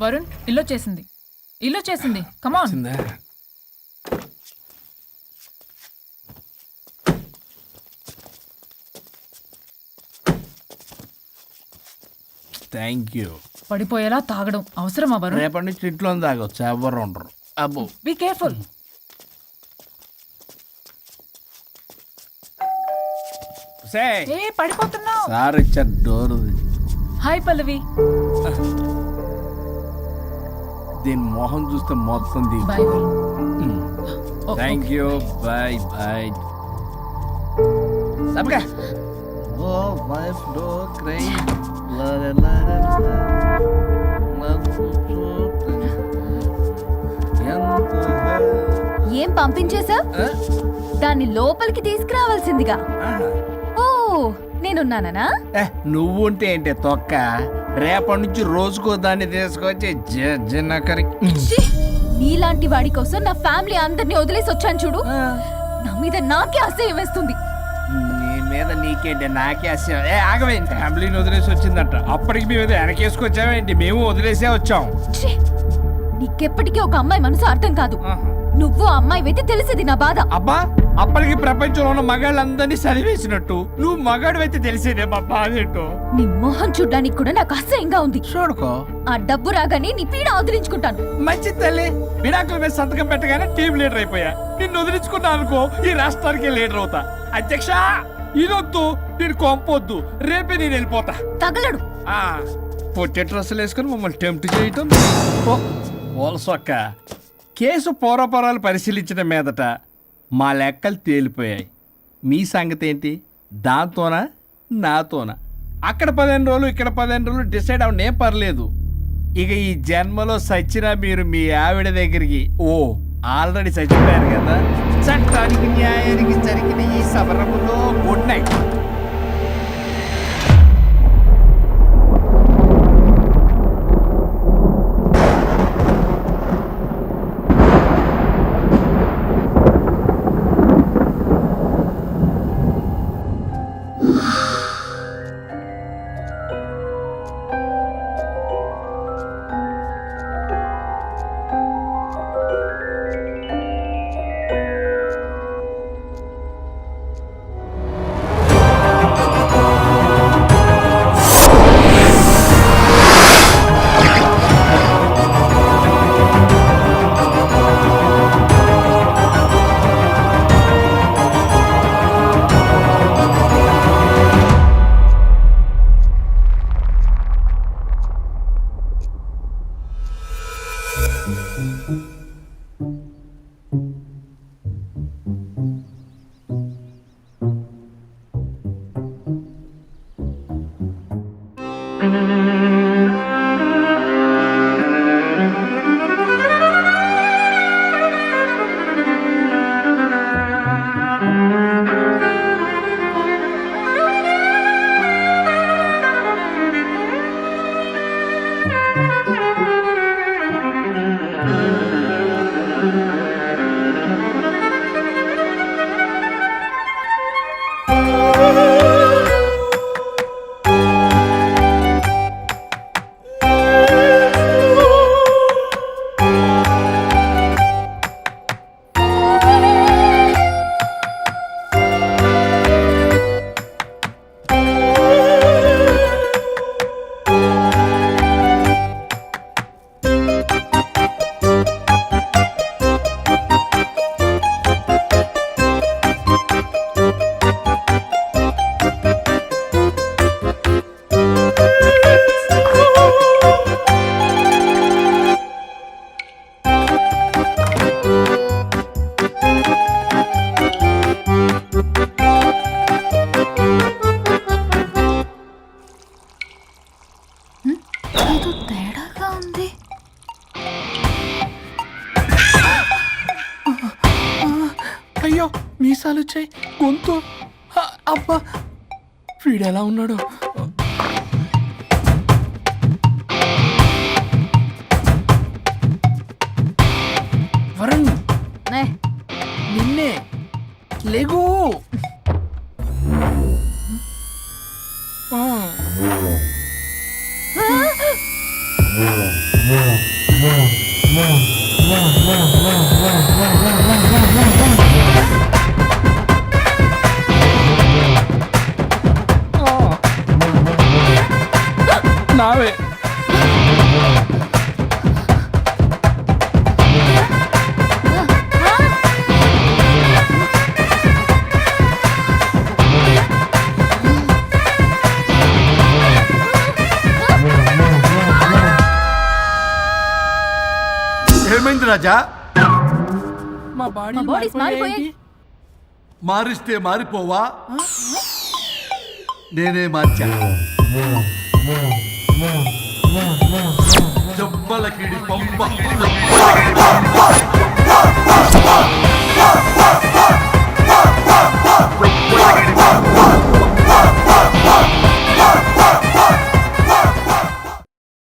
వరుణ్ ఇల్లు చేసింది కమాన్. Thank you. పడిపోయేలా తాగడం అవసరమా వరుణ్? రేపటి నుంచి ఇంట్లో తాగొచ్చు, ఎవరు ఉండరు. అబ్బో బీ కేర్ఫుల్. ఏ పడిపోతున్నావు. సార్ ఇచ్చారు డోర్. హాయ్ పల్లవి. దీని మొహం చూస్తే మొత్తం bye thank you. Bye bye. సబ్గా ఓ వైఫ్ డో క్రై ఏం పంపించేశావ్? దాన్ని లోపలికి తీసుకురావాల్సిందిగా. ఓ నేనున్నానా? నువ్వు ఉంటే ఏంటి తొక్క. రేపటి నుంచి రోజుకో దాన్ని తీసుకొచ్చి జనకరి. నీలాంటి వాడి కోసం నా ఫ్యామిలీ అందరినీ వదిలేసి వచ్చాను చూడు. నా మీద నాకే అసహ్యం వేస్తుంది. నీ మీద నీకేంటి, నాకే అసహ్యం. ఆగవేంటి, ఫ్యామిలీని వదిలేసి వచ్చిందంట. అప్పటికి మేము వెనకేసుకొచ్చామేంటి? మేము వదిలేసే వచ్చాం. నీకెప్పటికీ ఒక అమ్మాయి మనసు అర్థం కాదు. నువ్వు అమ్మాయి అయితే తెలిసేది నా బాధ. అబ్బా అప్పటికి ప్రపంచంలో ఉన్న మగాళ్ళందరినీ చదివేసినట్టు నువ్వు మగాడు అయితే తెలిసేదే మా బాధ ఏంటో. నీ మొహం చూడ్డానికి కూడా నాకు అసహ్యంగా ఉంది. చూడుకో, ఆ డబ్బు రాగానే నీ పీడ వదిలించుకుంటాను. మంచి తల్లి. విడాకుల మీద సంతకం పెట్టగానే టీం లీడర్ అయిపోయా. నిన్ను వదిలించుకున్నా అనుకో, ఈ రాష్ట్రానికి లీడర్ అవుతా. అధ్యక్ష ఇదొద్దు, నేను కొంపొద్దు, రేపే నేను వెళ్ళిపోతా. తగలడు. పొట్టి డ్రెస్సులు వేసుకుని మమ్మల్ని టెంప్ట్ చేయటం. ఓల్సొక్క కేసు పూర్వపరాలు పరిశీలించడం మీదట మా లెక్కలు తేలిపోయాయి. మీ సంగతి ఏంటి? దాంతోనా నాతోనా? అక్కడ 15 రోజులు ఇక్కడ 15 రోజులు డిసైడ్ అవనేం పర్లేదు. ఇక ఈ జన్మలో సచ్చినా మీరు మీ ఆవిడ దగ్గరికి ఆల్రెడీ చచ్చిపోయారు కదా. చట్టానికి న్యాయానికి జరిగిన ఈ సమరంలో గుడ్ నైట్. అయ్యో మీసాలు వచ్చాయి, గొంతు. అబ్బా వీడెలా ఉన్నాడు? వరుణ్ నిన్నే లేగు. రావే. ఏమైంది రాజా? మా బాడీ మా బాడీస్ మారిపోయాయి. మారిస్తే మారిపోవా? నేనే మార్చా. జబ్బలకిడి పంప.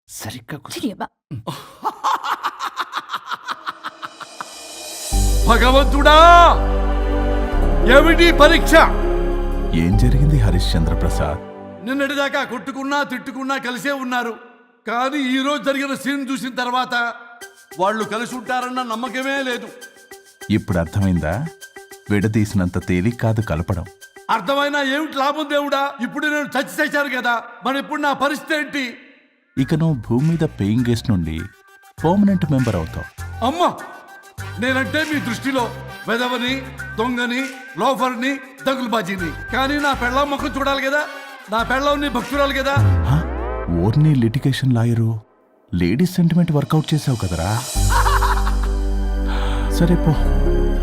సరిగ్గా చిరియబ్బా. భగవంతుడా, ఏమిటి పరీక్ష? ఏం జరిగింది హరిశ్చంద్ర ప్రసాద్? నిన్నటిదాకా కొట్టుకున్నా తిట్టుకున్నా కలిసే ఉన్నారు. కానీ ఈ రోజు జరిగిన సీన్ చూసిన తర్వాత వాళ్ళు కలిసి ఉంటారన్న నమ్మకమే లేదు. ఇప్పుడు అర్థమైందా? విడదీసినంత తేలిక కాదు కలపడం. అర్థమైనా ఏమిటి లాభం దేవుడా? ఇప్పుడు నేను చచ్చి చేశాను కదా, మరి ఇప్పుడు నా పరిస్థితి ఏంటి? ఇక నువ్వు భూమి మీద పేయింగ్ గెస్ట్ నుండి పర్మనెంట్ మెంబర్ అవుతావు. అమ్మా, నేనంటే మీ దృష్టిలో వెదవని, దొంగని, లోఫర్ని, దగులుబాజీని. కానీ నా పెళ్ళం ముఖం చూడాలి కదా, నా పెళ్ళం నీ భక్తురాలు కదా. హా? ఓర్ని litigation lawyer ladies sentiment work out చేసావు కదరా. సరే పో,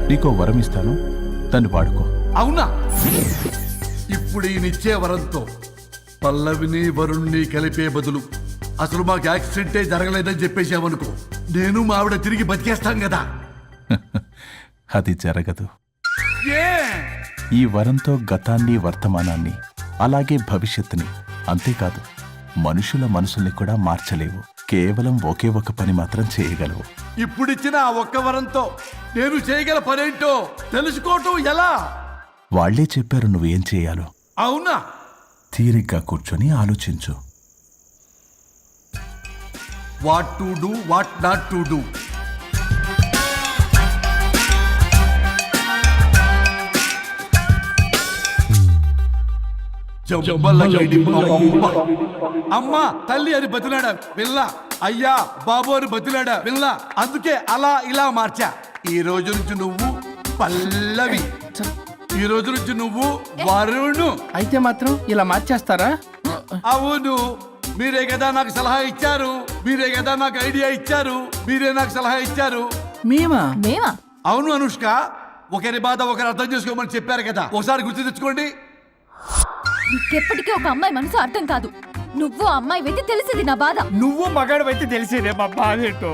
నీకో వరం ఇస్తాను, దాన్ని వాడుకో. అవునా? ఇప్పుడు ఈయనిచ్చే వరంతో పల్లవిని వరుణ్ణి కలిపే బదులు అసలు మాకు యాక్సిడెంటే జరగలేదని చెప్పేసామనుకో, నేను మా ఆవిడ తిరిగి బతికేస్తాం కదా. అది జరగదు. ఏ? ఈ వరంతో గతాన్ని, వర్తమానాన్ని, అలాగే భవిష్యత్తుని, అంతేకాదు మనుషుల మనసుల్ని కూడా మార్చలేవు. కేవలం ఒకే ఒక పని మాత్రం చేయగలవు. ఇప్పుడిచ్చిన ఆ ఒక్క వరంతో నేను చేయగల పనేంటో తెలుసుకోవటం ఎలా? వాళ్లే చెప్పారు నువ్వేం చేయాలో. అవునా? తీరిగ్గా కూర్చొని ఆలోచించు. What to do, what not to do. అమ్మా తల్లి అని బతిలాడా విల్ల, అయ్యా బాబు అని బతిలాడా విల్ల. అందుకే అలా ఇలా మార్చా. ఈ రోజు నుంచి నువ్వు పల్లవి, ఈ రోజు నుంచి నువ్వు వరుణు. అయితే మాత్రం ఇలా మార్చేస్తారా? అవును, మీరే కదా నాకు సలహా ఇచ్చారు, మీరే కదా నాకు ఐడియా ఇచ్చారు, మీరే నాకు సలహా ఇచ్చారు. మేమా? మేమా? అవును అనుష్క, ఒకరి బాధ ఒకరు అర్థం చేసుకోమని చెప్పారు కదా, ఒకసారి గుర్తు తెచ్చుకోండి. నీకెప్పటికీ ఒక అమ్మాయి మనసు అర్థం కాదు. నువ్వు అమ్మాయి వెతి తెలిసింది నా బాధ. నువ్వు మగాడు అయితే తెలిసేదే మా బాధ ఏంటో.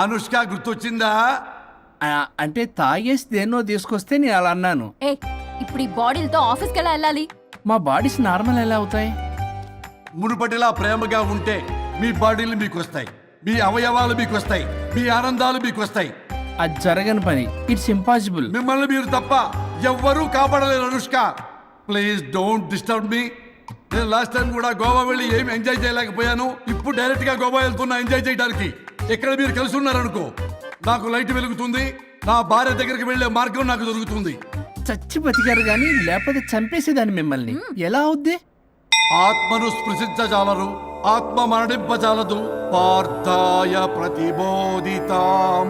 అనుష్క గుర్తొచ్చిందా? అంటే తాగేసి దేన్నో తీసుకొస్తే నేను అలా అన్నాను. ఏ, ఇప్పుడు ఈ బాడీలతో ఆఫీస్కి ఎలా వెళ్ళాలి? మా బాడీస్ నార్మల్ ఎలా అవుతాయి? మునుపటిలా ప్రేమగా ఉంటే మీ బాడీలు మీకు వస్తాయి, మీ అవయవాలు మీకు వస్తాయి, మీ ఆనందాలు మీకు వస్తాయి. అది జరగని పని. It's impossible. మిమ్మల్ని మీరు తప్ప ఎవ్వరూ కాపాడలేరు Anushka. Please don't disturb me. నేను లాస్ట్ టైం కూడా గోవా వెళ్ళి ఏమి ఎంజాయ్ చేయలేకపోయాను. ఇప్పుడు డైరెక్ట్ గా గోవా వెళ్తున్నా ఎంజాయ్ చేయడానికి. ఇక్కడ మీరు కలిసి ఉన్నారనుకో, నాకు లైట్ వెలుగుతుంది, నా భార్య దగ్గరికి వెళ్లే మార్గం నాకు దొరుకుతుంది. చచ్చి బతికారు గాని లేకపోతే చంపేసేదాన్ని మిమ్మల్ని. ఎలా అవుద్ది? ఆత్మను స్పృశించజాలరు, ఆత్మ మరణింపజాలదు. పార్థాయ ప్రతిబోధితాం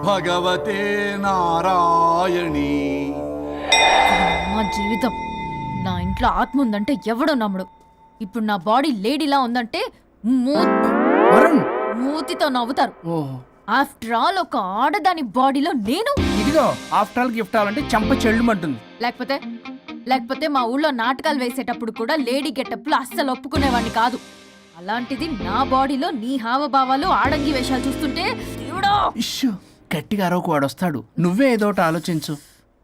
భగవతే నారాయణి. మా జీవితం, నా ఇంట్లో ఆత్మ ఉందంటే ఎవడో నమ్ముడు. ఇప్పుడు నా బాడీ లేడీలా ఉందంటే వరుణ్, మూతితో నవ్వుతారు. ఓహో, ఆఫ్టర్ ఆల్ ఒక ఆడదాని బాడీలో నేను. ఇదిగో ఆఫ్టర్ ఆల్ గిఫ్ట్ అవ్వాలంటే చంప చెల్లుమంటుంది. లేకపోతే మా ఊళ్ళో నాటకాలు వేసేటప్పుడు కూడా లేడీ గెటప్లు అస్సలు ఒప్పుకునేవాడిని కాదు. అలాంటిది నా బాడీలో నీ హావభావాలు, ఆడంగి వేషాలు చూస్తుంటే దేవుడో. ఇష్యూ, గట్టిగా అరవకు, వాడు వస్తాడు. నువ్వే ఏదో ఒకటి ఆలోచించు.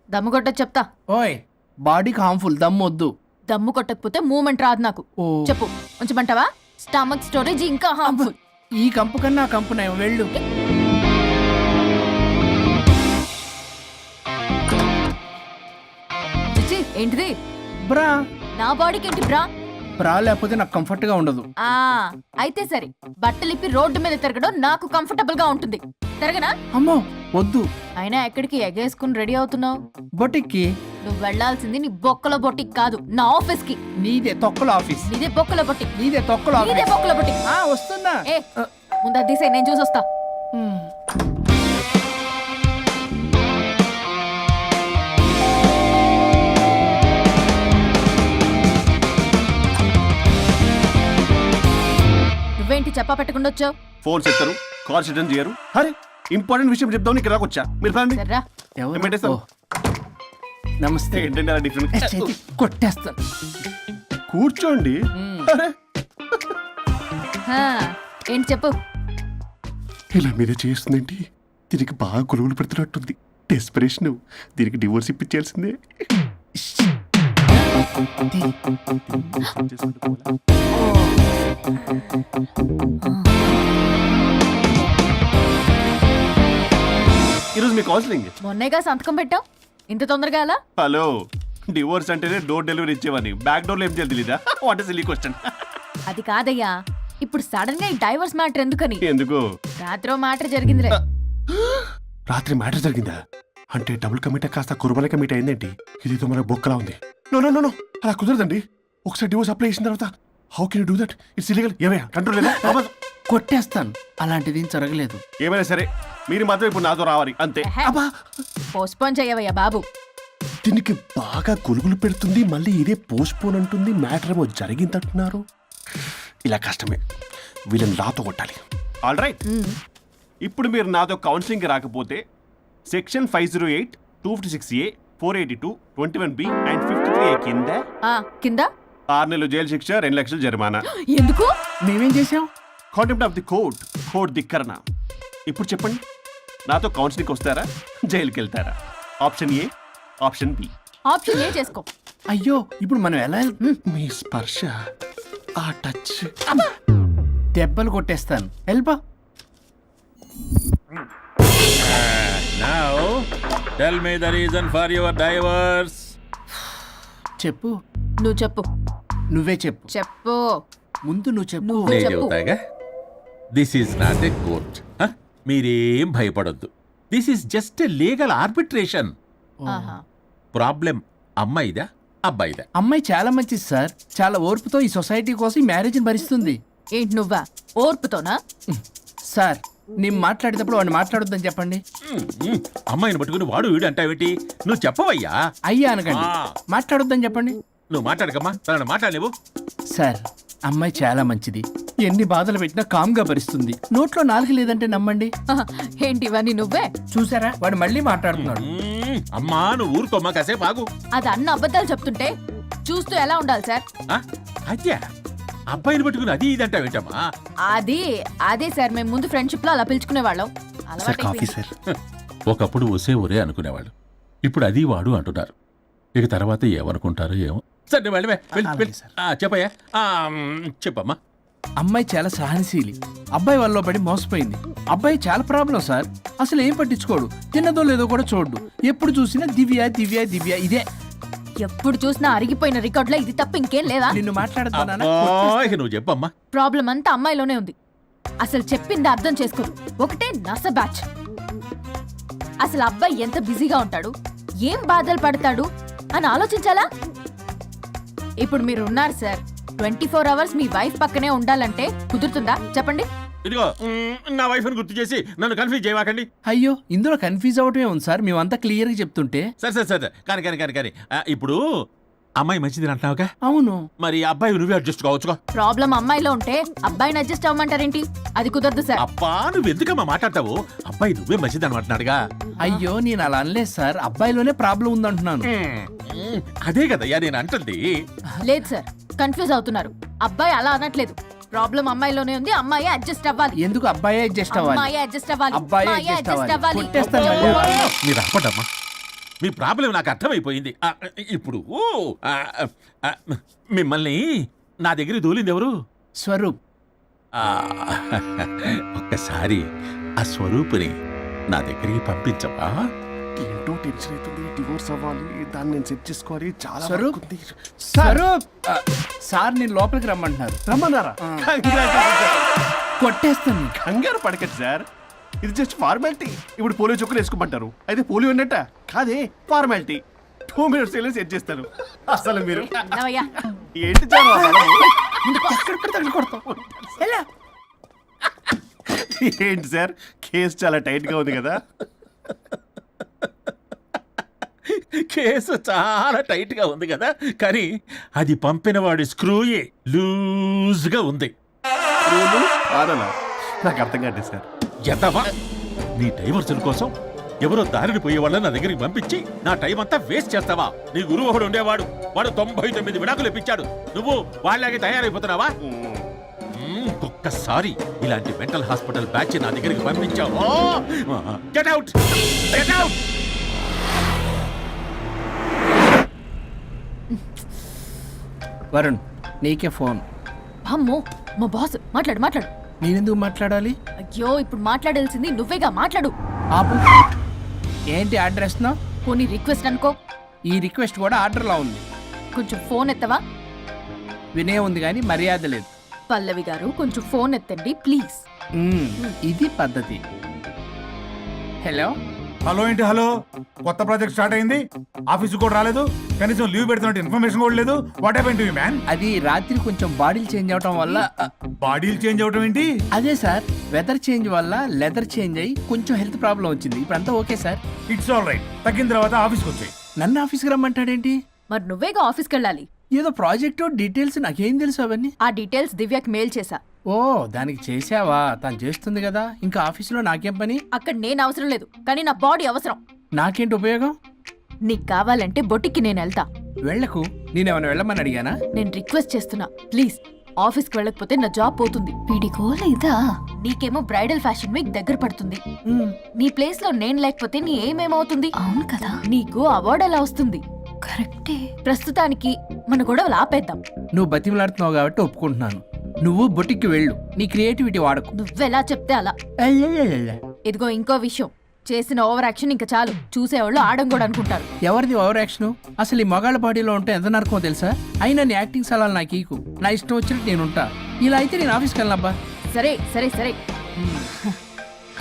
దమ్ము కొట్ట చెప్తా. ఓయ్, బాడీకి హార్మ్ఫుల్, దమ్మొద్దు. దమ్ము కొట్టకపోతే మూమెంట్ రాదు నాకు. ఓ. చెప్పు, ఉంచమంటావా? స్టమక్ స్టోరేజ్ ఇంకా హార్మ్ఫుల్. ఈ కంపు కన్నా ఆ కంపు నయం, వెళ్ళు. చిచి, ఏంటిది? బ్రా. నా బాడీకి ఏంటి బ్రా? బ్రా లేకపోతే నాకు కంఫర్ట్ గా ఉండదు. ఆ అయితే సరే, బట్టలిప్పి రోడ్డు మీద తిరగడం నాకు కంఫర్టబుల్ గా ఉంటుంది. తిరగనా? అమ్మో, వద్దు. అయినా ఎక్కడికి ఎగేసుకుని రెడీ అవుతున్నావు? బొటిక్కి. నువ్వు వెళ్ళాల్సింది నీ బొక్కల బొట్టికి కాదు, నా ఆఫీస్ కి. నీదే తొక్కల ఆఫీస్. నీదే బొక్కల బొట్టికి. నీదే తొక్కల నీదే ఆఫీస్. బొక్కల బొట్టికి. వస్తున్నా. ఏ ముందు అది తీసేయ్, నేను చూసొస్తా. నువ్వేంటి చెప్పా పెట్టకుండా వచ్చావు? ఫోన్ చెప్తారు, కాల్ అటెండ్ చేయరు. అరే ఇంపార్టెంట్ విషయం చెప్దాం ఇక్కడ వచ్చా. మీరు పదండి. సర్రా. ఎవరు? పెట్టేస్తాను. ఓ. నమస్తే. ఏంటంటే అలా డిఫరెంట్. చేతి కొట్టేస్తాను. కూర్చోండి. అరే హా, ఏంటి చెప్పు. ఇలా మీరే చేస్తుందేంటి? దీనికి బాగా గొలుగులు పెడుతున్నట్టుంది. డెస్పిరేషన్. దీనికి డివోర్స్ ఇప్పించాల్సిందే. ఈరోజు మీ కౌన్సిలింగ్. మొన్నేగా సంతకం పెట్టావు, ఇంత తొందరగా అలా? హలో, డివోర్స్ అంటేనే డోర్ డెలివరీ ఇచ్చేవని బ్యాక్ డోర్ లో ఏం చేయాలి తెలీదా? What is silly question. అది కాదయ్యా, ఇప్పుడు సడన్ గా ఈ డైవర్స్ మ్యాటర్ ఎందుకని? ఎందుకు? రాత్రో మ్యాటర్ జరిగిందిలే. రాత్రి మ్యాటర్ జరిగిందా? అంటే డబుల్ కమిట్ కాస్త కుర్బల కమిట్ అయిందేంటి? ఇదేదో మన బొక్కలా ఉంది. నో నో నో నో, అలా కుదరదండి. ఒకసారి డివోర్స్ అప్లై చేసిన తర్వాత how can you do that? It's illegal. ఏమయ్యా కంట్రోల్ లేదా? కొట్టేస్తాను. అలాంటిది ఏం జరగలేదు. ఏమైనా సరే మీరు మాత్రం ఇప్పుడు నాతో రావాలి అంతే. పోస్ట్పోన్ చెయ్యవయ్యా బాబు. దీనికి బాగా గొలుగులు పెడుతుంది, మళ్ళీ ఇదే పోస్ట్ పోన్ అంటుంది. మ్యాటర్ ఏమో జరిగిందంటున్నారు. ఇలా కష్టమే, వీళ్ళని నాతో కొట్టాలి. ఆల్ రైట్, ఇప్పుడు మీరు నాతో కౌన్సిలింగ్కి రాకపోతే section 508, 256A, 482, 21B and 53A కింద కింద 6 నెలలు జైలు శిక్ష, 2 లక్షలు జరిమానా. ఎందుకు? మేమేం చేసాం? Contempt of the court, court ధిక్కరణ. ఇప్పుడు చెప్పండి, నాతో కౌన్సిలింగ్కి వస్తారా, జైలుకి వెళ్తారా? Option A, option B. Option A చేసుకో. అయ్యో, ఇప్పుడు మనం ఎలా మీ స్పర్శ, ఆ టచ్. దెబ్బలు కొట్టేస్తాను. వెళ్ళిపో. Now, tell me the reason for your divorce. చెప్పు. నువ్వు చెప్పు. నువ్వే చెప్పు. చెప్పు. ముందు నువ్వు చెప్పు. నువ్వు నేను చెప్పు. చెబుతాగా. This is not a court. మీరేం భయపడొద్దు. This is just a legal arbitration. ఆహా. ప్రాబ్లం అమ్మాయిదా అబ్బాయిదా? అమ్మాయి చాలా మంచిది సార్. చాలా ఓర్పుతో ఈ సొసైటీ కోసం ఈ మ్యారేజ్ని భరిస్తుంది. ఏంటి నువ్వా ఓర్పుతోనా? సార్, నేను మాట్లాడేటప్పుడు వాడిని మాట్లాడొద్దని చెప్పండి. అమ్మాయిని పట్టుకుని వాడు వీడు అంటావేంటి? నువ్వు చెప్పవయ్యా. అయ్యా అనకండి. ఆ. మాట్లాడొద్దని చెప్పండి. నువ్వు మాట్లాడకమ్మా, తనని మాట్లాడలేవు. సార్, అమ్మాయి చాలా మంచిది. ఎన్ని బాధలు పెట్టినా కామ్గా భరిస్తుంది. నోట్లో నాలుగు లేదంటే నమ్మండి. ఏంటి ఇవన్నీ నువ్వే? చూసారా, వాడు మళ్ళీ మాట్లాడుతున్నాడు. అమ్మా నువ్వు ఊరుకోమ్మా, కాసేపు ఆగు. అది అన్న అబద్ధాలు చెప్తుంటే చూస్తూ ఎలా ఉండాలి సార్? అద్యా అబ్బాయిని పట్టుకుని అది ఇది అంటావేంటమ్మా? అదే సార్, మేము ముందు ఫ్రెండ్షిప్ లో అలా పిలుచుకునే వాళ్ళం. Sir coffee sir. ఒకప్పుడు ఒసే ఒరే అనుకునేవాళ్ళు, ఇప్పుడు అది వాడు అంటున్నారు. ఇక తర్వాత ఏమనుకుంటారో ఏమో. సరే నువ్వు వెళ్ళవే, వెళ్ళి, అలాగే వెళ్ళి. సార్. చెప్పయ్యా. చెప్పమ్మా. అమ్మాయి చాలా సహనశీలి. అబ్బాయి వల్ల పడి మోసపోయింది. అబ్బాయి చాలా ప్రాబ్లం సార్. అసలు ఏం పట్టించుకోడు. తిన్నదో లేదో కూడా చూడు. ఎప్పుడు చూసినా దివ్య దివ్య దివ్య ఇదే. ఎప్పుడు చూసినా అరిగిపోయిన రికార్డ్ లో ఇది తప్ప ఇంకేం లేదా? నిన్ను మాట్లాడుతున్నా. అబ్బా, ఇక నువ్వు చెప్పమ్మా. ప్రాబ్లం అంతా అమ్మాయిలోనే ఉంది. అసలు చెప్పింది అర్థం చేసుకోరు. ఒకటే నస బ్యాచ్. అసలు అబ్బాయి ఎంత బిజీగా ఉంటాడు, ఏం బాధలు పడతాడు అని ఆలోచించాలా? ఇప్పుడు మీరు ఉన్నారు సార్, 24 hours మీ వైఫ్ పక్కనే ఉండాలంటే కుదురుతుందా చెప్పండి? ఇదిగో నా వైఫ్ ని గుర్తు చేసి నన్ను కన్ఫ్యూజ్ చేయవాకండి. అయ్యో, ఇందులో కన్ఫ్యూజ్ అవటమే ఉంది సార్. మేమంతా క్లియర్ గా చెప్తుంటే. సరే సరే సరే, కానీ ఇప్పుడు అమ్మాయి మంచిది అంటున్నావుగా, అవును. మరి అబ్బాయి నువ్వే అడ్జస్ట్ కావచ్చుగా. ప్రాబ్లం అమ్మాయిలో ఉంటే అబ్బాయిని అడ్జస్ట్ అవ్వమంటారేంటి? అది కుదరదు సార్. అబ్బా నువ్వు ఎందుకమ్మా మాట్లాడతావు? అబ్బాయి నువ్వే మంచిది అనమాటున్నాడుగా. అయ్యో, నేను అలా అనలేదు సార్. అబ్బాయిలోనే ప్రాబ్లం ఉందంటున్నాను. అదే కదయ్యా నేను అంటుంది. లేదు సార్, కన్ఫ్యూజ్ అవుతున్నారు. అబ్బాయి అలా అనట్లేదు. ప్రాబ్లం అమ్మాయిలోనే ఉంది. అమ్మాయి అడ్జస్ట్ అవ్వాలి. ఎందుకు అబ్బాయి అడ్జస్ట్ అవ్వాలి? అమ్మాయి అడ్జస్ట్ అవ్వాలి. అబ్బాయి అమ్మాయి adjust adjust అవ్వాలి. అవ్వాలి. కొట్టేస్తాను ఓ, ఓ, ఓ. మీరు ఆపడమ్మా, మీ ప్రాబ్లం నాకు అర్థమైపోయింది. ఇప్పుడు మిమ్మల్ని నా దగ్గర దూలింది ఎవరు? స్వరూప్. ఆ, ఒక్కసారి ఆ స్వరూపుని నా దగ్గరికి పంపించవా? ఏంటో టెన్షన్ అవుతుంది. డివోర్స్ అవ్వాలి, దాన్ని నేను సెట్ చేసుకోవాలి. చాలా స్వరూప్? వర్క్ ఉంది. స్వరూప్, సార్ నేను లోపలికి రమ్మంటున్నారు. రమ్మన్నారా? కొట్టేస్తాను. కంగారు పడకండి సార్. ఇది జస్ట్ ఫార్మాలిటీ. ఇప్పుడు పోలియో చుక్కలు వేసుకోమంటారు, అయితే పోలియో ఉన్నట్ట కాదే, ఫార్మాలిటీ. 2 minutes సెట్ చేస్తారు. అసలు మీరు నవయ్యా, ఏంటి చాలా ఎక్కడికి తగిలి కొడతావు? ఎలా? ఏంటి సార్, కేసు చాలా టైట్ గా ఉంది కదా? కేసు చాలా టైట్ గా ఉంది కదా, కానీ అది పంపిన వాడి స్క్రూయే లూజ్ గా ఉంది. రూలు ఆడలా? నాకు అర్థం కాదు సార్. ఎదవా, నీ డైవర్సన్ కోసం ఎవరో దారిని పోయే వాళ్ళని నా దగ్గరికి పంపించి నా టైం అంతా వేస్ట్ చేస్తావా? నీ గురువు ఒకడు ఉండేవాడు, వాడు 99 విడాకులు ఇప్పించాడు. నువ్వు వాళ్ళకి తయారైపోతున్నావా? ఒక్కసారి ఇలాంటి మెంటల్ హాస్పిటల్ బ్యాచ్ నా దగ్గరికి పంపించావు, get out, get out. Varun, నీకే ఫోన్. అమ్మో, మా బాస్. మాట్లాడు మాట్లాడు. నేనెందుకు మాట్లాడాలి? అయ్యో, ఇప్పుడు మాట్లాడాల్సింది నువ్వేగా, మాట్లాడు. ఆపు. ఏంటి ఆర్డర్ ఇస్తున్నావు? పోనీ రిక్వెస్ట్ అనుకో. ఈ రిక్వెస్ట్ కూడా ఆర్డర్లో ఉంది. కొంచెం ఫోన్ ఎత్తవా? వినే ఉంది కానీ మర్యాద లేదు. పల్లవి గారు, కొంచెం ఫోన్ ఎత్తండి ప్లీజ్. ఇది పద్ధతి. హలో. హలో ఏంటి హలో? కొత్త ప్రాజెక్ట్ స్టార్ట్ అయింది, ఆఫీస్ కూడా రాలేదు, కనీసం లీవ్ పెడుతున్నట్టు ఇన్ఫర్మేషన్ కూడా లేదు. What happen to you man? అది రాత్రి కొంచెం బాడీలు చేంజ్ అవటం వల్ల. బాడీలు చేంజ్ అవటం ఏంటి? అదే సార్, వెదర్ చేంజ్ వల్ల లెదర్ చేంజ్ అయ్యి కొంచెం హెల్త్ ప్రాబ్లం వచ్చింది. ఇప్పుడు అంతా okay sir. It's all right. తగ్గిన తర్వాత ఆఫీస్కి వచ్చాయి. నన్ను ఆఫీస్కి రమ్మంటాడేంటి? మరి నువ్వేగా ఆఫీస్కి వెళ్ళాలి. ఏదో ప్రాజెక్టు డీటెయిల్స్ నాకేం తెలుసు అవన్నీ. ఆ డీటెయిల్స్ దివ్యకి మెయిల్ చేశా. ఓ, దానికి చేసావా? తను చేస్తుంది కదా, ఇంకా ఆఫీసులో నాకేం పని? అక్కడ నేను అవసరం లేదు, కానీ నా బాడీ అవసరం. నాకేంటి ఉపయోగం? నీకు కావాలంటే బొట్టికి నేను వెళ్తా. వెళ్ళకు. నేనేమైనా వెళ్ళమని అడిగానా? నేను రిక్వెస్ట్ చేస్తున్నా ప్లీజ్. ఆఫీస్కి వెళ్ళకపోతే నా జాబ్ పోతుంది. వీడికోల ఇదా? నీకేమో బ్రైడల్ ఫ్యాషన్ వీక్ దగ్గర పడుతుంది. నీ ప్లేస్ లో నేను లేకపోతే నీ ఏమేమవుతుంది? అవును కదా. నీకు అవార్డు ఎలా వస్తుంది? కరెక్టే. ప్రస్తుతానికి మన గొడవలు ఆపేద్దాం. నువ్వు బతిమలాడుతున్నావు కాబట్టి ఒప్పుకుంటున్నాను. నువ్వు బొటిక్కి వెళ్ళు, నీ క్రియేటివిటీ వాడకు. నువ్వెలా చెప్తే అలా. ఇదిగో ఇంకో విషయం, చేసిన ఓవర్ యాక్షన్ ఇంకా చాలు. చూసేవాళ్ళు ఆడం కూడా అనుకుంటారు. ఎవరిది ఓవర్ యాక్షన్? అసలు ఈ మగాళ్ళ బాడీలో ఉంటే ఎంత నరకమో తెలుసా? అయినా నీ యాక్టింగ్ సలాలు నాకు ఈకు. నా ఇష్టం వచ్చినట్టు నేను ఉంటా. ఇలా అయితే నేను ఆఫీస్కి వెళ్ళనబ్బా. సరే సరే సరే.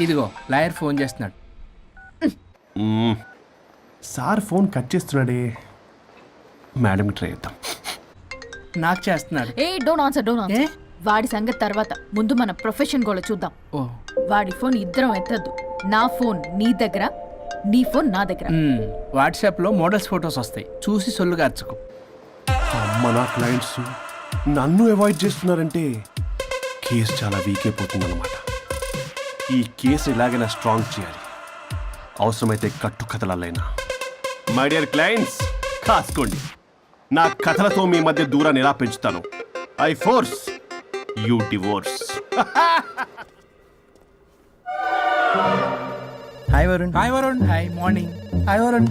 ఇదిగో లాయర్ ఫోన్ చేస్తున్నాడు. సార్ ఫోన్ కట్ చేస్తున్నాడే. మేడం ట్రై చేద్దాం. నాకు చేస్తున్నాడు. ఏ డోంట్ ఆన్సర్, డోంట్ ఆన్సర్. వాడి సంగతి తర్వాత, ముందు మన ప్రొఫెషన్ గోల చూద్దాం. ఓ, వాడి ఫోన్ ఇద్దరం ఎత్తద్దు. నా ఫోన్ నీ దగ్గర, నీ ఫోన్ నా దగ్గర. వాట్సాప్లో మోడల్స్ ఫొటోస్ వస్తాయి, చూసి సొల్లుగా అర్చుకో. అమ్మ, నా క్లయింట్స్ నన్ను అవాయిడ్ చేస్తున్నారంటే కేసు చాలా వీక్ అయిపోతుంది అనమాట. ఈ కేసు ఎలాగైనా స్ట్రాంగ్ చేయాలి, అవసరమైతే కట్టు కథలైనా. మై డియర్ క్లయింట్స్, కాసుకోండి. నా కథలతో మీ మధ్య దూరాన్ని ఎలా పెంచుతాను. I force you divorce. Hi Varun. Hi Varun. Hi morning. Hi Varun.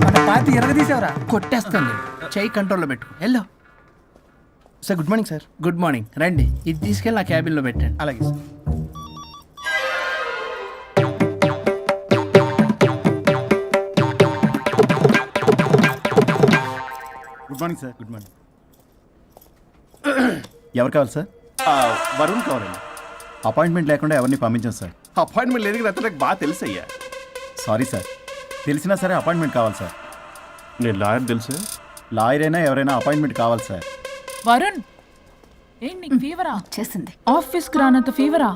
మన పార్టీ ఎరగదీసావరా? కొట్టేస్తాను. చెయ్యి కంట్రోల్లో పెట్టు. Hello sir, good morning sir. Good morning. రండి, ఇది తీసుకెళ్ళి నా క్యాబిన్లో పెట్టండి. అలాగే sir. Good morning sir. Good morning. ఎవరు కావాలి సార్? వరుణ్ కావాలండి. అపాయింట్మెంట్ లేకుండా ఎవరిని పంపించాం సార్. అపాయింట్మెంట్ లేదు కదా, నాకు బాగా తెలుసు అయ్యా. సారీ సార్, తెలిసినా సరే అపాయింట్మెంట్ కావాలి సార్. నేను లాయర్ తెలుసు. లాయర్ అయినా ఎవరైనా అపాయింట్మెంట్ కావాలి సార్. వరుణ్, ఏంటి నీకు ఫీవరా? చేసింది. ఆఫీస్కి రానంత ఫీవరా?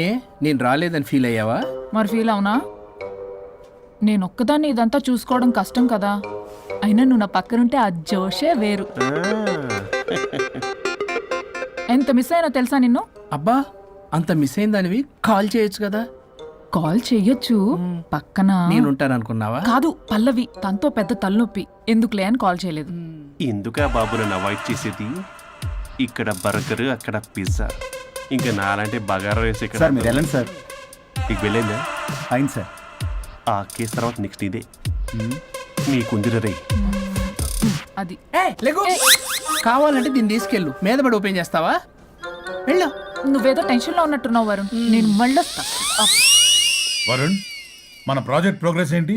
ఏ, నేను రాలేదని ఫీల్ అయ్యావా? మరి ఫీల్ అవునా? నేను ఒక్కదాన్ని ఇదంతా చూసుకోవడం కష్టం కదా. అయినా నువ్వు నా పక్కనుంటే ఆ జోషే వేరు. ఎంత మిస్ అయినా తెలుసా నిన్ను? అబ్బా, అంత మిస్ అయిందానివి కాల్ చేయొచ్చు కదా. కాల్ చెయ్యొచ్చు, పక్కన నేనుంటాను అనుకున్నావా? కాదు, పల్లవి తనతో పెద్ద తలనొప్పి, ఎందుకులే అని కాల్ చేయలేదు. ఎందుకా బాబు నన్ను అవాయిడ్ చేసేది? ఇక్కడ బర్గర్, అక్కడ పిజ్జా, ఇంకా నాలంటే బగారా రైస్. ఇక్కడ సార్ మీరు వెళ్ళండి సార్. నీకు వెళ్ళిందా? అయింది సార్. ఆ కేసు తర్వాత నెక్స్ట్ ఇదే నీకుందిర రే. అది కావాలంటే దీన్ని తీసుకెళ్ళు, మీద పడి ఓపెన్ చేస్తావా? వెళ్ళు. నువ్వేదో టెన్షన్లో ఉన్నట్టున్నావు వరుణ్. నేను మళ్ళొస్తా. వరుణ్, మన ప్రాజెక్ట్ ప్రోగ్రెస్ ఏంటి?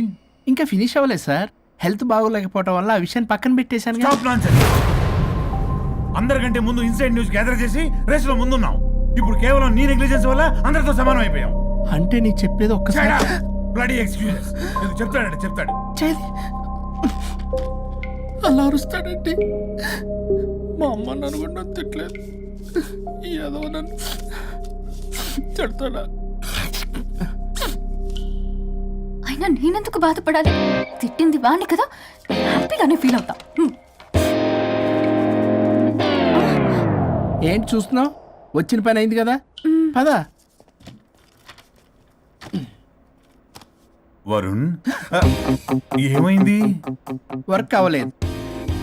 ఇంకా ఫినిష్ అవ్వలేదు సార్. హెల్త్ బాగోలేకపోవడం వల్ల ఆ విషయాన్ని పక్కన పెట్టేశాను. Stop nonsense. అందరికంటే ముందు ఇన్సైడ్ న్యూస్ గ్యాదర్ చేసి రేస్ లో ముందున్నాం. ఇప్పుడు కేవలం నీ నెగ్లిజెన్స్ వల్ల అందరితో సమానం అయిపోయాం. అంటే నీ చెప్పేది ఒక్కసారి బ్లడీ ఎక్స్క్యూజెస్ చెప్తాడంటే చెప్తాడు. చేది అలా అరుస్తాడండి. మా అమ్మ నన్ను కూడా నన్ను తిట్టలేదు, ఏదో నన్ను తిడతాడా. అయినా నేనెందుకు బాధపడాలి? తిట్టింది వాణ్ణి కదా, హ్యాపీగానే ఫీల్ అవుతా. ఏంటి చూస్తున్నావు? వచ్చిన పని అయింది కదా, పదా. వరుణ్ ఏమైంది? వర్క్ అవ్వలేదు,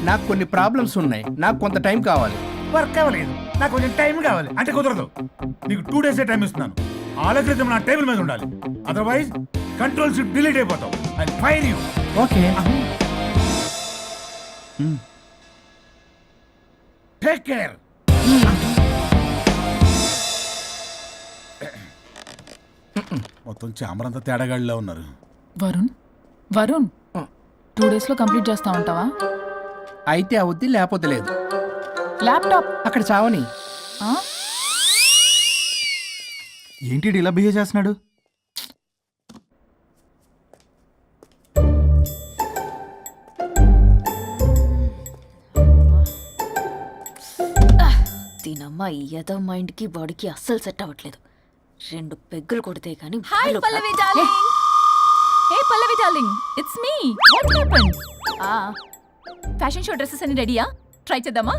నాకు కొన్ని ప్రాబ్లమ్స్ ఉన్నాయి, నాకు కొంత టైం కావాలి. వర్క్ అవ్వలేదు, నాకు కొంచెం టైం కావాలి అంటే కుదరదు. నీకు 2 days టైం ఇస్తున్నాను. ఆలోచించడం నా టేబుల్ మీద ఉండాలి, అదర్వైజ్ కంట్రోల్ షిప్ డిలీట్ అయిపోతావు. I fire you. Okay. Take care. మొత్తం చామరంతా తేడాగాడిలా ఉన్నారు. వరుణ్ వరుణ్ 2 days లో కంప్లీట్ చేస్తా ఉంటావా? అయితే అవుద్ది, లేకపోతే లేదు. ల్యాప్టాప్ అక్కడ చావని. ఆ? ఏంటి ఇలా బిహేవ్ చేస్తున్నాడు? దీనమ్మ ఏదో మైండ్ కి బాడీకి అస్సలు సెట్ అవ్వట్లేదు. 2 పెగ్గులు కొడితే కానీ hi Pallavi darling. Hey Pallavi darling, it's me. What happened? Fashion show dresses అన్ని రెడీయా? ట్రై చేద్దామా?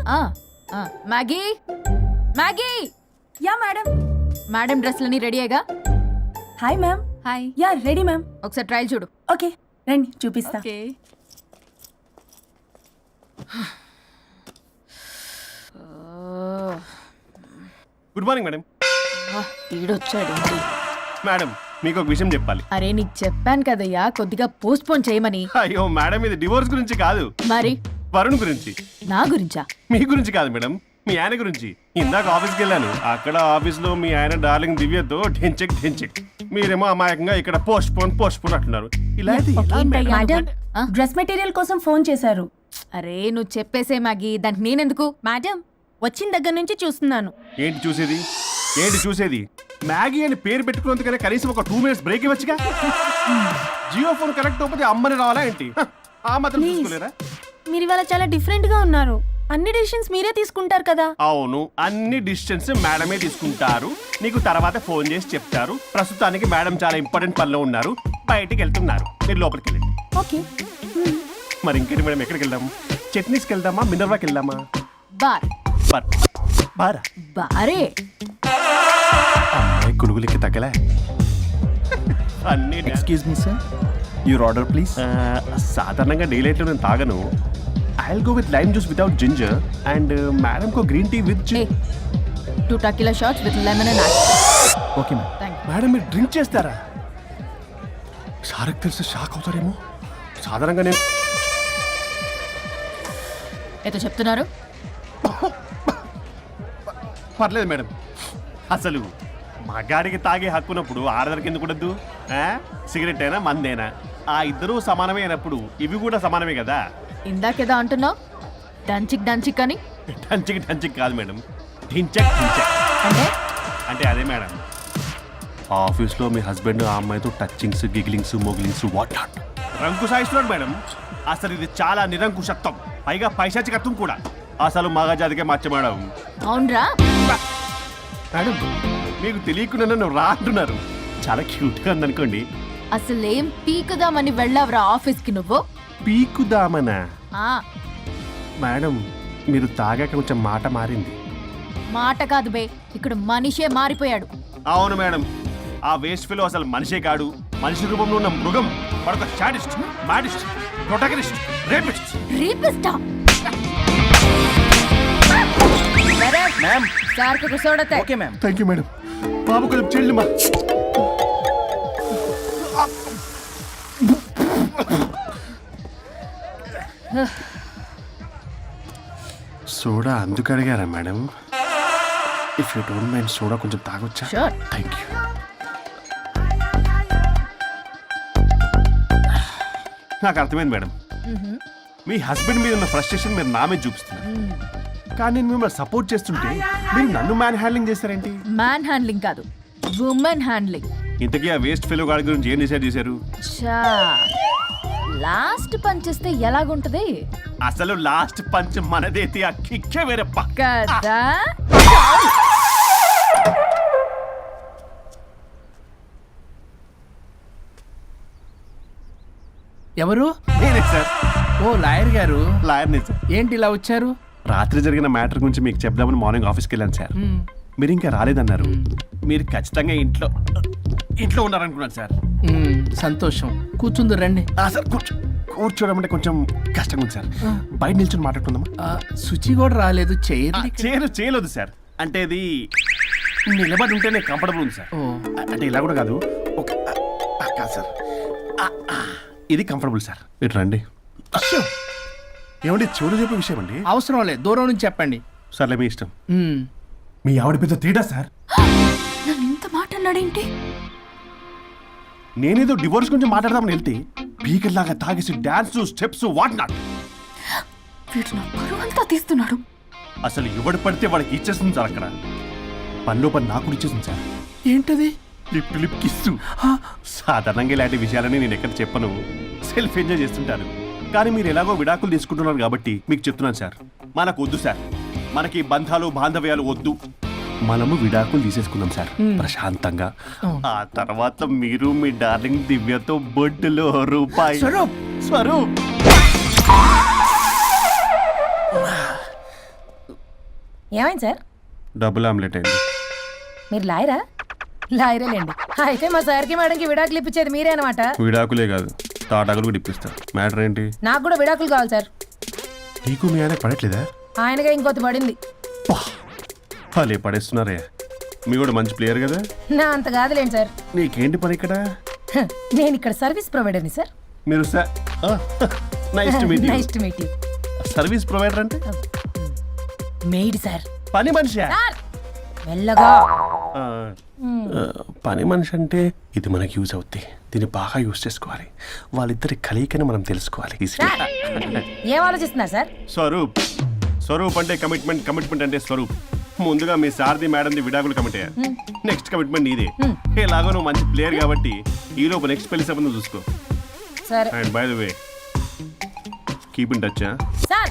Maggie Maggie, ya madam. Madam డ్రెస్లన్నీ రెడీయేగా? Hi ma'am. Hi. Ya ready ma'am. ఒకసారి ట్రయల్ చూడు. ఓకే రండి చూపిస్తా. ఓకే. Good morning madam. ఈడొచ్చాడు. మేడం మీకు ఒక విషయం చెప్పాలి. అరే నీకు చెప్పాను కదయ్యా కొద్దిగా పోస్ట్ పోన్ చేయమని. అయ్యో మేడం, ఇది డివోర్స్ గురించి కాదు, మరి వరుణ్ గురించి. నా గురించా? మీ గురించి కాదు మేడం, మీ ఆయన గురించి. ఇందాక ఆఫీస్కి వెళ్ళాను, అక్కడ ఆఫీస్లో మీ ఆయన డార్లింగ్ దివ్యతో ఢెంచెక్ ఢెంచెక్, మీరేమో అమాయకంగా ఇక్కడ పోస్ట్ పోన్ అంటున్నారు. ఇలా అయితే ఎలా మేడం? మేడం డ్రెస్ మెటీరియల్ కోసం ఫోన్ చేశారు. అరే నువ్వు చెప్పేసే మ్యాగీ, దానికి నేనెందుకు? మేడం వచ్చిన దగ్గర నుంచి చూస్తున్నాను. ఏంటి చూసేది? ఏంటి చూసేది? మ్యాగీ అని పేరు పెట్టుకున్నందుకనే కనీసం ఒక 2 minutes బ్రేక్ ఇవ్వచ్చుగా. జియో ఫోన్ కనెక్ట్ అవ్వకపోతే అమ్మని రావాలా ఏంటి? ఆ మాత్రం చూసుకోలేరా? మీరు ఇవాళ చాలా డిఫరెంట్ గా ఉన్నారు. అన్ని డిసిషన్స్ మీరే తీసుకుంటారు కదా. అవును, అన్ని డిస్టెన్స్ మేడమే తీసుకుంటారు. నీకు తర్వాత ఫోన్ చేసి చెప్తారు. ప్రస్తుతానికి మేడం చాలా ఇంపార్టెంట్ పనిలో ఉన్నారు, బయటికి వెళ్తున్నారు. మీరు లోపలికి వెళ్ళండి. ఓకే. మరి ఇంకేంటి మేడం, ఎక్కడికి వెళ్దాము? చట్నీస్కి వెళ్దామా, మినర్వాకి వెళ్దామా? బార్. బారా? బారే. అమ్మాయి కులుగులకి తగ్గలే. అన్ని excuse me sir, your order please. సాధారణంగా డే లైట్లో నేను తాగను. I'll go with lime juice without ginger and madam కో green tea with 2 tequila shots with lemon and ice. Okay ma'am. Thank you. Madam మీరు డ్రింక్ చేస్తారా? సార్కి తెలిస్తే shock అవుతారేమో. సాధారణంగా నేను ఏదో చెప్తున్నారు. పర్లేదు మేడం. అసలు మగాడికి తాగే హక్కున్నప్పుడు ఆడదానికి ఎందుకు ఉండద్దు? సిగరెట్ అయినా మందేనా ఆ ఇద్దరూ సమానమే అయినప్పుడు ఇవి కూడా సమానమే కదా. ఇందాకేదో అంటున్నావు, డంచిక్ అని. టంచిక్ కాదు మేడం, ఢించక్ ఢించక్ అంటే అదే మేడం. ఆఫీస్లో మీ హస్బెండ్ ఆ అమ్మాయితో touchings, gigglings, moglings what not రంకు సాయిస్తున్నాడు మేడం. అసలు ఇది చాలా నిరంకుశత్వం, పైగా పైశాచికత్వం కూడా. అసలు మగజాతికే మచ్చ మేడం. అవునరా? మేడం మీకు తెలియకుండా నన్ను రా అంటున్నారు. చాలా క్యూట్గా ఉందనుకోండి. అసలేం పీకుదామని వెళ్ళావురా ఆఫీస్కి నువ్వు? పీకుదామనా? ఆ మేడం మీరు తాగాక కొంచెం మాట మారింది. మాట కాదు బే, ఇక్కడ మనిషే మారిపోయాడు. అవును మేడం, ఆ వేస్ట్ ఫెలో అసలు మనిషే కాడు, మనిషి రూపంలో ఉన్న మృగం. మరొక షాడిస్ట్, మాడిస్ట్, ప్రొటగనిస్ట్, రేపిస్ట్. రీపిస్టా సార్ కు సోడతే. Okay ma'am. Thank you madam. బాబు కొంచెం చెల్లిమా. సోడా అందుకు అడిగారా మేడం? If you don't mind soda కొంచెం తాగొచ్చా? Sure. Thank you. నాకు అర్థమైంది మేడం, మీ హస్బెండ్ మీద ఉన్న ఫ్రస్ట్రేషన్ మీరు నా మీద చూపిస్తున్నారు. కానీ నేను మిమ్మల్ని సపోర్ట్ చేస్తుంటే మీరు నన్ను మ్యాన్ హ్యాండ్లింగ్ చేస్తారేంటి? మ్యాన్ హ్యాండ్లింగ్ కాదు, ఉమెన్ హ్యాండ్లింగ్. ఇంతకీ ఆ వేస్ట్ ఫెలో గాడి గురించి ఏం డిసైడ్ చేశారు? చా లాస్ట్ పంచేస్తే ఎలాగుంటది అసలు లాస్ట్ పంచ్ మనదైతే ఆ కిక్కే వేరే పక్క. కదా? ఎవరు? నేనే సార్, ఓ లాయర్ గారు. లాయర్ని సార్. ఏంటి ఇలా వచ్చారు? రాత్రి జరిగిన మ్యాటర్ గురించి మీకు చెప్దామని మార్నింగ్ ఆఫీస్కి వెళ్ళాను సార్. మీరు ఇంకా రాలేదన్నారు. మీరు ఖచ్చితంగా ఇంట్లో ఉన్నారనుకున్నాను సార్. సంతోషం. కూర్చుంది రండి. సార్ కూర్చోవడం అంటే కొంచెం కష్టంగా ఉంది సార్. బయట నిల్చొని మాట్లాడుకుందామా? శుచి కూడా రాలేదు. చేయలేదు సార్. అంటే ఇది నిలబడి ఉంటేనే కంఫర్టబుల్ ఉంది సార్. అంటే ఇలా కూడా కాదు. కాదు సార్, ఇది కంఫర్టబుల్ సార్. ఇటు రండి. ఏమండి చెవులు చెప్పే విషయం అండి. అవసరం లేదు, దూరం నుంచి చెప్పండి. సర్లే మీ ఇష్టం. మీ ఆవిడ పెద్ద తీడా సార్. నన్ను ఇంత మాట అన్నాడేంటి? నేనేదో డివోర్స్ గురించి మాట్లాడదామని వెళ్తే పీకర్ లాగా తాగేసి డాన్స్ స్టెప్స్ వాట్ నాట్. వీడు నా పరువు అంతా తీస్తున్నాడు. అసలు ఎవడు పడితే వాడికి ఇచ్చేస్తుంది సార్. అక్కడ పనిలో పని నాకు ఇచ్చేస్తుంది సార్. ఏంటది? Lip to lip kiss. సాధారణంగా ఇలాంటి విషయాలని నేను ఎక్కడ చెప్పను. సెల్ఫ్ ఎంజాయ్ చేస్తుంటాను. కానీ మీరు ఎలాగో విడాకులు తీసుకుంటున్నారు కాబట్టి మీకు చెప్తున్నాను సార్, మనకు వద్దు సార్. మనకి బంధాలు బాంధవ్యాలు వద్దు. మనము విడాకులు తీసేసుకుందాం సార్ ప్రశాంతంగా. ఆ తర్వాత మీరు మీ డార్లింగ్ దివ్యతో బొడ్డులో రూపాయి. స్వరూప్ ఏమైంది సార్? డబుల్ ఆమ్లెట్ అయింది. మీరు లాయరా? లాయరేలేండి. అయితే మా సార్కి మేడంకి విడాకులు ఇప్పించేది మీరే అనమాట. విడాకులే కాదు, తాటాకులు కూడా ఇప్పిస్తారు. మ్యాటర్ ఏంటి? నాకు కూడా విడాకులు కావాలి సార్. నీకు మీ ఆయన పడట్లేదా? ఆయనగా ఇంకొకటి పడింది. వాళ్ళే పడేస్తున్నారే. మీ కూడా మంచి ప్లేయర్ కదా. నా అంత కాదులేండి సార్. నీకేంటి పని ఇక్కడ? నేను ఇక్కడ సర్వీస్ ప్రొవైడర్ని సార్. మీరు nice to meet you. Nice to meet you. Service provider అంటే మెయిడ్ సార్. పని మనిషి. మెల్లగా. పని మనిషి అంటే ఇది మనకి యూజ్ అవుద్ది. దీన్ని బాగా యూజ్ చేసుకోవాలి. వాళ్ళిద్దరి కలయికని మనం తెలుసుకోవాలి. ఏం ఆలోచిస్తున్నారు సార్? స్వరూప్ అంటే కమిట్మెంట్ అంటే స్వరూప్. ముందుగా మీ సారథి మేడంది విడాకులు కమిట్ అయ్యారు. నెక్స్ట్ కమిట్మెంట్ నీదే. ఎలాగో నువ్వు మంచి ప్లేయర్ కాబట్టి ఈ లోపు నెక్స్ట్ పెళ్లి సంబంధం చూసుకో. సరే. And by the way keep in touch. Sir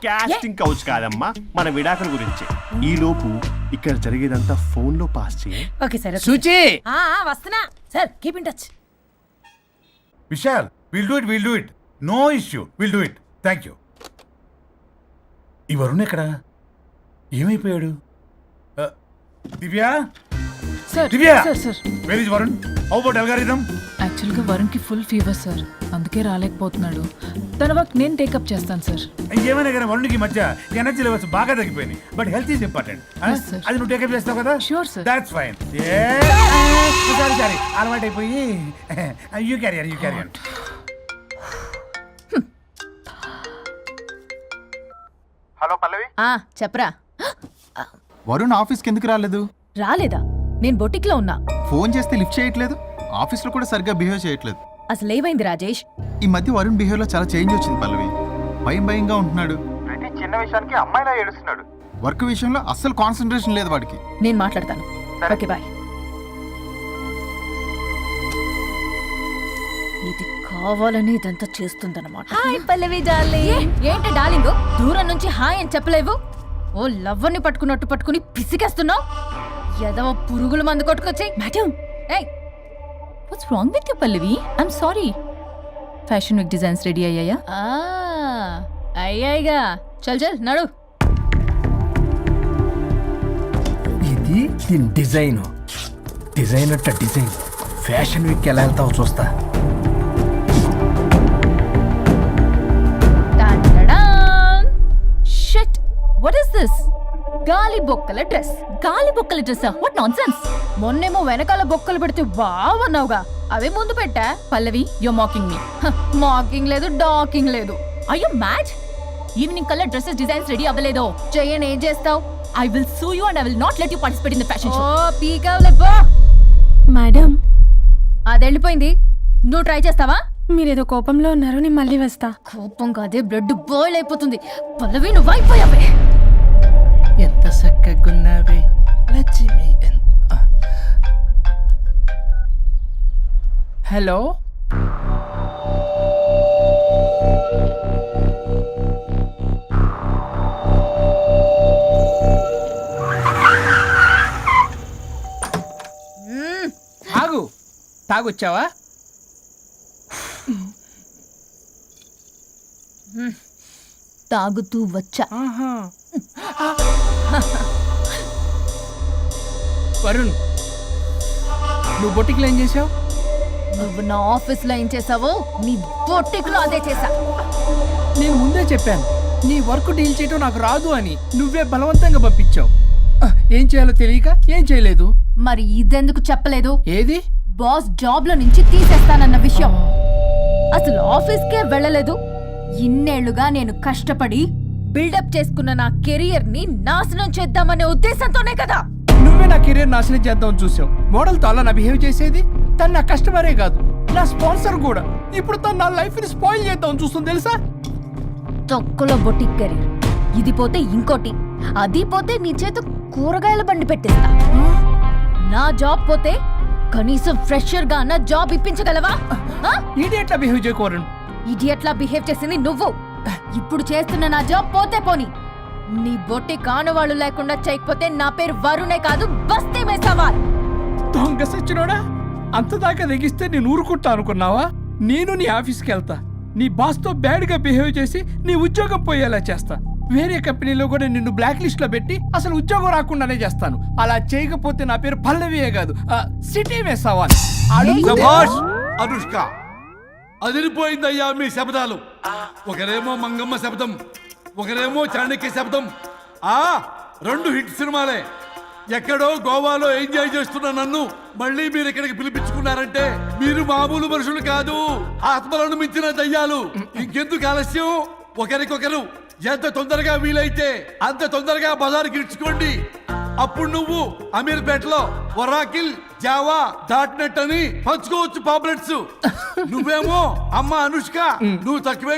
casting couch కాదమ్మా, మన విడాకుల గురించి. ఈ లోపు ఇక్కడ జరిగేదంతా ఫోన్ లో పాస్ చేయి. Okay sir. శుచి వస్తున్నా sir. Keep in touch. Vishal, will do it. No issue, will do it. Thank you. ఈ వరుణ్ ఎక్కడ? ఏమైపోయాడు? Divya, sir Divya, sir where is Varun? How about algorithm? యాక్చువల్గా వరుణ్కి ఫుల్ ఫీవర్ సార్, అందుకే రాలేకపోతున్నాడు. తన వర్క్ నేను టేకప్ చేస్తాను సార్. ఇంకేమైనా కానీ వరుణ్కి ఈ మధ్య ఎనర్జీ లెవెల్స్ బాగా తగ్గిపోయినాయి. But health is important. Yes, sir. అది నువ్వు టేకప్ చేస్తావు కదా? Sure, sir. That's fine. Sorry అలవాటు అయిపోయి. You carry on. Hello Pallavi, చెప్పరా. వరుణ్ ఆఫీస్కి ఎందుకు రాలేదు? రాలేదా? నేను బొటిక్లో ఉన్నా. ఫోన్ చేస్తే లిఫ్ట్ చేయట్లేదు. ఆఫీస్లో కూడా సరిగ్గా బిహేవ్ చేయట్లేదు. అసలు ఏమైంది రాజేష్? ఈ మధ్య వరుణ్ బిహేవ్లో చాలా చేంజ్ వచ్చింది పల్లవి. భయంగా ఉంటున్నాడు. ప్రతి చిన్న విషయానికి అమ్మాయిలా ఏడుస్తున్నాడు. వర్క్ విషయంలో అస్సలు కాన్సన్ట్రేషన్ లేదు వాడికి. నేను మాట్లాడతాను. Okay bye. ఇది కావాలని ఇదంతా చేస్తుందన్నమాట. Hi Pallavi darling. ఏంటి డార్లింగ్, దూరం నుంచి హాయ్ అని చెప్పలేవు? ఓ లవ్వర్ని పట్టుకుని పిసికేస్తున్నావు. ఏదో పురుగుల మందు కొట్టుకొచ్చాయి. Madam, what's wrong with you Pallavi? I'm sorry. Fashion week designs ready అయ్యాయా? అయ్యాయిగా. చల్ నడు. ఇది దీని డిజైన్ అట్ట డిజైన్. ఫ్యాషన్ వీక్ ఎలా వెళ్తావు చూస్తా. Shit, what is this? గాలి బొక్కల డ్రెస్. గాలి బొక్కల డ్రెస్సా? What nonsense. మొన్నేమో వెనకాల బొక్కలు పెడితే బాగున్నావుగా, అవే ముందు పెట్టా. Pallavi, you mocking me. Mocking లేదు, డాకింగ్ లేదు. Are you mad? Evening colour dresses designs ready అవ్వలేదో? చెయ్యని ఏం చేస్తావు? I will sue you and I will not let you participate in the fashion show. పీకావులే పో. మేడం, అది వెళ్ళిపోయింది. నువ్వు ట్రై చేస్తావా? మీరేదో కోపంలో ఉన్నారు, నేను మళ్ళీ వస్తా. కోపం కాదే, బ్లడ్ బాయిల్ అయిపోతుంది. పల్లవి నువ్వు అయిపోయావే. ఎంత చక్కగున్నావే లక్ష్మి. హలో ఆగు తాగొచ్చావా? తాగుతూ వచ్చా. ఆహా. వరుణ్ నువ్వు బొటిక్లో ఏం చేసావు? నువ్వు నా ఆఫీస్ లో ఏం చేసావో నీ బొట్టిక్ లో అదే చేసా. నేను ముందే చెప్పాను నీ వర్క్ డీల్ చేయటం నాకు రాదు అని. నువ్వే బలవంతంగా పంపించావు. ఏం చేయాలో తెలియక ఏం చేయలేదు. మరి ఇదెందుకు చెప్పలేదు? ఏది? బాస్ జాబ్ లో నుంచి తీసేస్తానన్న విషయం. అసలు ఆఫీస్కే వెళ్ళలేదు. ఇన్నేళ్లుగా నేను కష్టపడి బిల్డప్ చేసుకున్న నా కెరియర్ ని నాశనం చేద్దామనే ఉద్దేశంతోనే కదా. నువ్వే నా కెరీర్ నాశనం చేద్దామని చూసావు. మోడల్తో అలా నా బిహేవ్ చేసేది. తను నా కస్టమరే కాదు, నా స్పాన్సర్ కూడా. ఇప్పుడు తను నా లైఫ్ ని స్పాయిల్ చేద్దామని చూస్తుంది తెలుసా? తొక్కలో బొటిక్ కెరీర్. ఇది పోతే ఇంకోటి, అది పోతే నీ చేత కూరగాయల బండి పెట్టిస్తా. నా జాబ్ పోతే కనీసం ఫ్రెషర్ గా నా జాబ్ ఇప్పించగలవా? ఇడియట్లా బిహేవ్ చేయకూడదు. ఇడియట్లా బిహేవ్ చేసింది నువ్వు. ఇప్పుడు చేస్తున్న నా జాబ్ పోతే పోని, నీ బొట్టి కానవాళ్ళు లేకుండా చేయకపోతే నా పేరు వరుణే కాదు, బస్తీ మే సవాల్. దొంగ సచ్చినోడా, అంతదాకా తెగిస్తే నేను ఊరుకుంటా అనుకున్నావా? నేను నీ ఆఫీస్కి వెళ్తా, నీ బాస్తో బ్యాడ్గా బిహేవ్ చేసి నీ ఉద్యోగం పోయేలా చేస్తా. వేరే కంపెనీలో కూడా నిన్ను బ్లాక్ లిస్ట్ లో పెట్టి అసలు ఉద్యోగం రాకుండానే చేస్తాను. అలా చేయకపోతే నా పేరు పల్లవియే కాదు, సిటీ మే సవాల్. శభాష్ అనుష్క, అదిరిపోయిందయ్యా మీ శబ్దాలు. ఒకరేమో మంగమ్మ శబ్దం, ఒకరేమో చాణక్య శబ్దం. రెండు హిట్ సినిమాలే. ఎక్కడో గోవాలో ఎంజాయ్ చేస్తున్న నన్ను మళ్ళీ మీరు ఇక్కడికి పిలిపించుకున్నారంటే మీరు మామూలు మనుషులు కాదు, ఆత్మలను మించిన దయ్యాలు. ఇంకెందుకు ఆలస్యం? ఒకరికొకరు ఎంత తొందరగా వీలైతే అంత తొందరగా బజార్కి ఇడ్చుకోండి. అప్పుడు నువ్వు అమీర్పేటలో ఒరాకిల్, జావా, డాట్ నెట్ అని పంచుకోవచ్చు పాంప్లెట్స్. నువ్వేమో అమ్మ అనుష్క, నువ్వు తక్కువే